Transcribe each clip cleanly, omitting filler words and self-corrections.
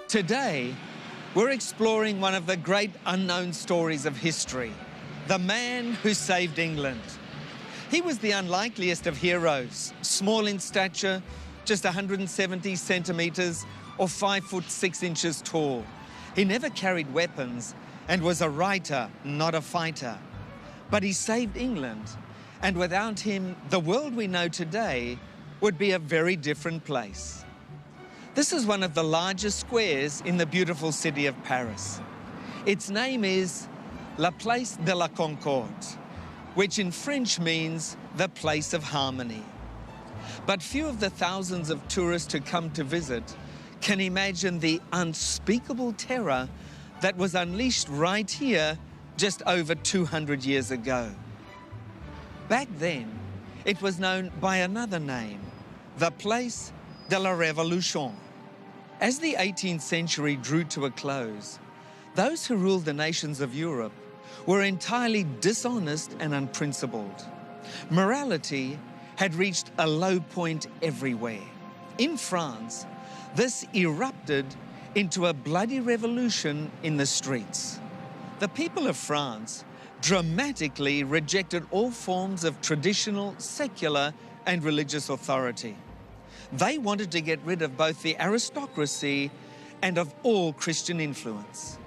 Today, we're exploring one of the great unknown stories of history, the man who saved England. He was the unlikeliest of heroes, small in stature, just 170 centimetres or 5 foot 6 inches tall. He never carried weapons and was a writer, not a fighter. But he saved England, and without him, the world we know today would be a very different place. This is one of the largest squares in the beautiful city of Paris. Its name is La Place de la Concorde, which in French means the place of harmony. But few of the thousands of tourists who come to visit can imagine the unspeakable terror that was unleashed right here just over 200 years ago. Back then, it was known by another name, the Place de la Révolution. As the 18th century drew to a close, those who ruled the nations of Europe were entirely dishonest and unprincipled. Morality had reached a low point everywhere. In France, this erupted into a bloody revolution in the streets. The people of France dramatically rejected all forms of traditional, secular, and religious authority. They wanted to get rid of both the aristocracy and of all Christian influence.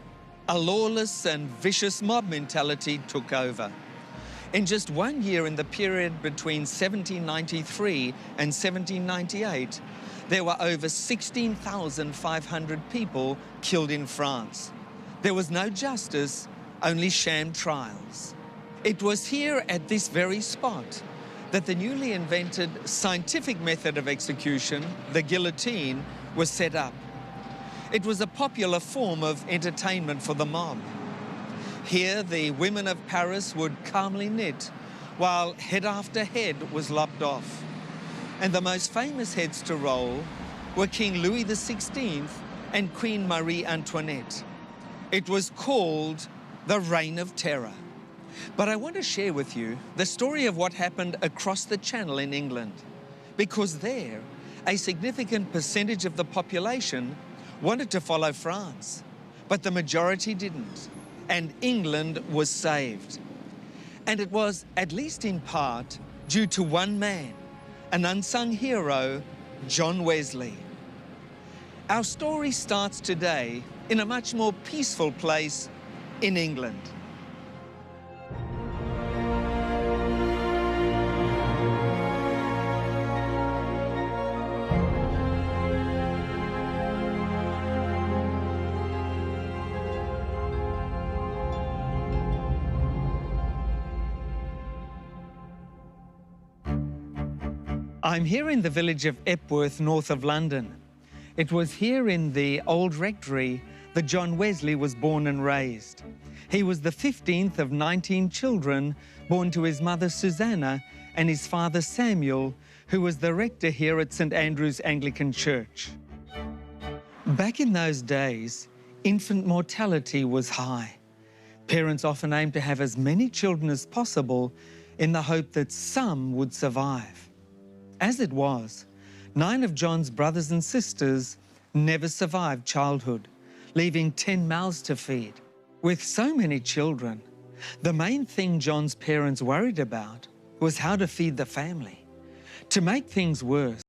A lawless and vicious mob mentality took over. In just 1 year, in the period between 1793 and 1798, there were over 16,500 people killed in France. There was no justice, only sham trials. It was here at this very spot that the newly invented scientific method of execution, the guillotine, was set up. It was a popular form of entertainment for the mob. Here, the women of Paris would calmly knit, while head after head was lopped off. And the most famous heads to roll were King Louis XVI and Queen Marie Antoinette. It was called the Reign of Terror. But I want to share with you the story of what happened across the Channel in England, because there, a significant percentage of the population wanted to follow France, but the majority didn't, and England was saved. And it was, at least in part, due to one man, an unsung hero, John Wesley. Our story starts today in a much more peaceful place in England. I'm here in the village of Epworth, north of London. It was here in the old rectory that John Wesley was born and raised. He was the 15th of 19 children born to his mother Susanna and his father Samuel, who was the rector here at St Andrew's Anglican Church. Back in those days, infant mortality was high. Parents often aimed to have as many children as possible in the hope that some would survive. As it was, 9 of John's brothers and sisters never survived childhood, leaving 10 mouths to feed. With so many children, the main thing John's parents worried about was how to feed the family. To make things worse,